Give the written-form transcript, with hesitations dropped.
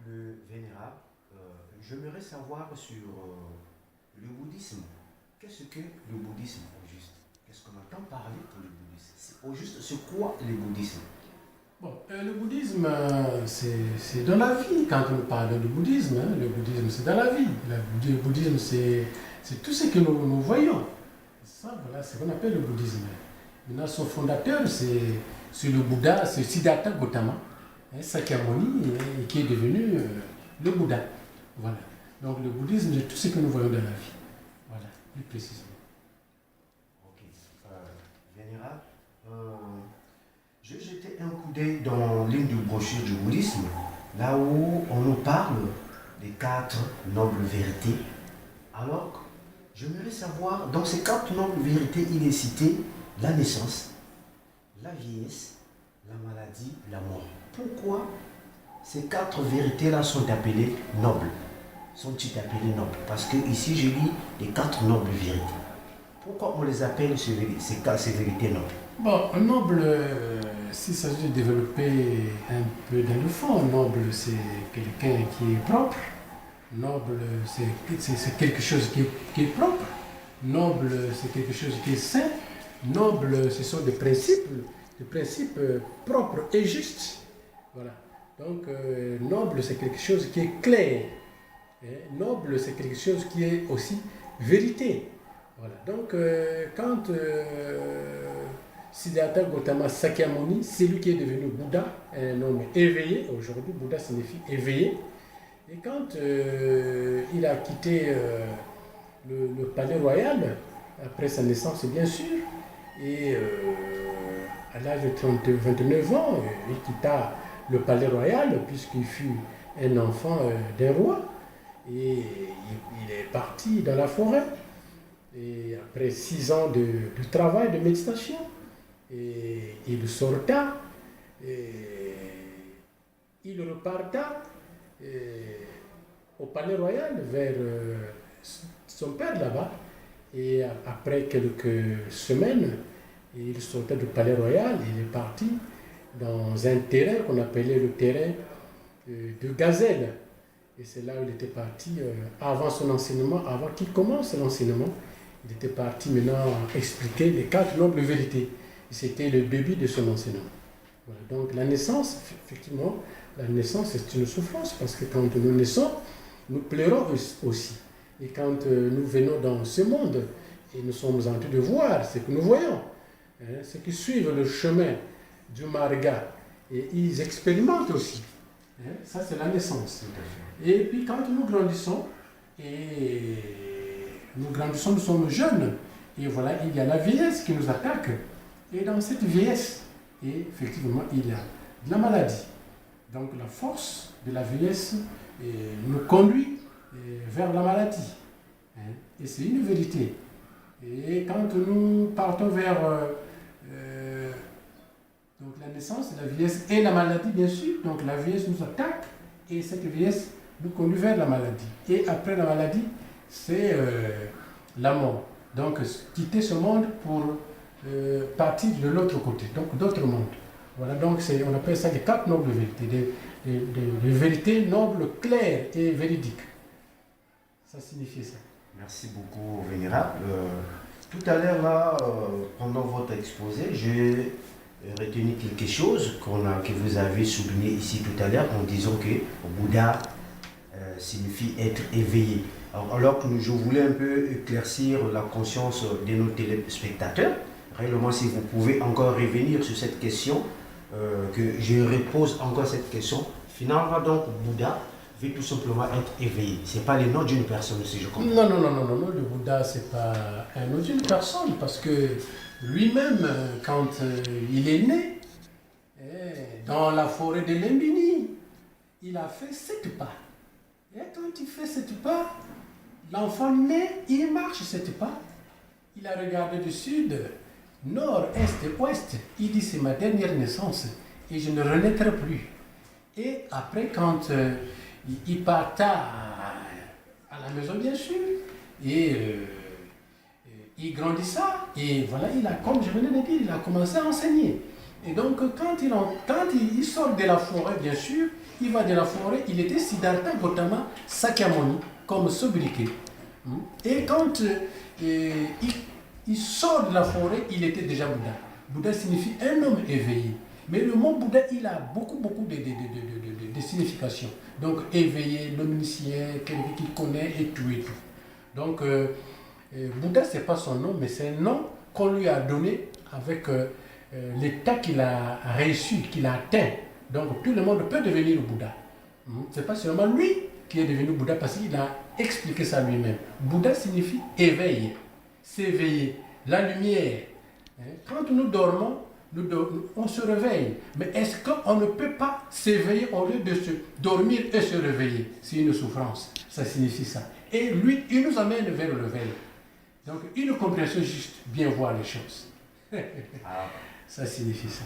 le vénérable, j'aimerais savoir sur le bouddhisme. Qu'est-ce que le bouddhisme au juste? Qu'est-ce qu'on entend parler pour le bouddhisme? Au juste, c'est quoi le bouddhisme? Bon, le bouddhisme, c'est dans la vie. Quand on parle de bouddhisme, hein, le bouddhisme, c'est dans la vie. Le bouddhisme, c'est tout ce que nous voyons. Ça, voilà, c'est ce qu'on appelle le bouddhisme. Maintenant, son fondateur, c'est le Bouddha, c'est Siddhartha Gautama, hein, Sakyamuni, hein, qui est devenu le Bouddha. Voilà. Donc, le bouddhisme, c'est tout ce que nous voyons dans la vie. Voilà, plus précisément. Ok. Vénérable, j'ai jeté un coup d'œil dans l'une des brochures du bouddhisme, là où on nous parle des quatre nobles vérités. Alors, j'aimerais savoir, dans ces quatre nobles vérités, il est cité la naissance, la vieillesse, la maladie, la mort. Pourquoi ces quatre vérités-là sont appelées nobles? Sont-ils appelées nobles? Parce que ici, je lis les quatre nobles vérités. Pourquoi on les appelle ces vérités nobles? Bon, un noble, s'il s'agit de développer un peu dans le fond, un noble, c'est quelqu'un qui est propre. Noble, c'est quelque chose qui est propre. Noble, c'est quelque chose qui est sain. Noble, ce sont des principes propres et justes. Voilà. Donc, noble, c'est quelque chose qui est clair. Noble, c'est quelque chose qui est aussi vérité. Voilà. Donc, quand Siddhartha Gautama Sakyamuni, c'est lui qui est devenu Bouddha, un homme éveillé. Aujourd'hui, Bouddha signifie éveillé. Et quand il a quitté le palais royal, après sa naissance bien sûr, et à l'âge de 29 ans, il quitta le palais royal puisqu'il fut un enfant d'un roi. Et il est parti dans la forêt. Et après 6 ans de travail, de méditation, et il sorta, et il reparta au palais royal vers son père là-bas. Et après quelques semaines, il sortait du palais royal, il est parti dans un terrain qu'on appelait le terrain de Gazelle. Et c'est là où il était parti avant son enseignement, avant qu'il commence l'enseignement. Il était parti maintenant expliquer les quatre nobles vérités. Et c'était le début de son enseignement. Voilà. Donc la naissance, effectivement, la naissance c'est une souffrance parce que quand nous naissons, nous pleurons aussi. Et quand nous venons dans ce monde et nous sommes en train de voir ce que nous voyons, hein, ceux qui suivent le chemin du Marga, et ils expérimentent aussi. Hein, ça c'est la naissance. Et puis quand nous grandissons, nous sommes jeunes, et voilà, il y a la vieillesse qui nous attaque. Et dans cette vieillesse, effectivement, il y a de la maladie. Donc la force de la vieillesse nous conduit vers la maladie. Hein. Et c'est une vérité. Et quand nous partons vers donc la naissance, la vieillesse et la maladie, bien sûr, donc la vieillesse nous attaque et cette vieillesse nous conduit vers la maladie. Et après la maladie, c'est la mort. Donc quitter ce monde pour partir de l'autre côté, donc d'autres mondes. Voilà, donc on appelle ça les quatre nobles vérités, des vérités nobles, claires et véridiques. Ça signifie ça. Merci beaucoup, Vénérable. Tout à l'heure, là, pendant votre exposé, j'ai retenu quelque chose que vous avez souligné ici tout à l'heure en disant que Bouddha signifie être éveillé. Alors que je voulais un peu éclaircir la conscience de nos téléspectateurs, réellement si vous pouvez encore revenir sur cette question, que je repose encore cette question. Finalement, donc, Bouddha veut tout simplement être éveillé. Ce n'est pas le nom d'une personne, si je comprends. Non, le Bouddha, ce n'est pas un nom d'une personne, parce que lui-même, quand il est né, dans la forêt de Lumbini, il a fait 7 pas. Et quand il fait 7 pas, l'enfant naît, il marche 7 pas. Il a regardé du sud, nord, est, ouest. Il dit, c'est ma dernière naissance et je ne renaîtrai plus. Et après, quand il parta à la maison, bien sûr, et il grandissa, et voilà, comme je venais de dire, il a commencé à enseigner. Et donc, quand il sort de la forêt, bien sûr, il va de la forêt, il était Siddhartha Gautama Sakyamuni, comme sobriquet. Et quand il sort de la forêt, il était déjà Bouddha. Bouddha signifie un homme éveillé. Mais le mot Bouddha, il a beaucoup de significations. Donc, éveillé, l'omniscient, quelqu'un qui connaît et tout et tout. Donc, Bouddha, ce n'est pas son nom, mais c'est un nom qu'on lui a donné avec l'état qu'il a reçu, qu'il a atteint. Donc, tout le monde peut devenir Bouddha. Ce n'est pas seulement lui qui est devenu Bouddha parce qu'il a expliqué ça lui-même. Bouddha signifie éveil, s'éveiller, la lumière. Quand nous dormons, on se réveille. Mais est-ce qu'on ne peut pas s'éveiller au lieu de se dormir et se réveiller? C'est une souffrance. Ça signifie ça. Et lui, il nous amène vers le réveil. Donc, une compréhension juste, bien voir les choses. Ça signifie ça.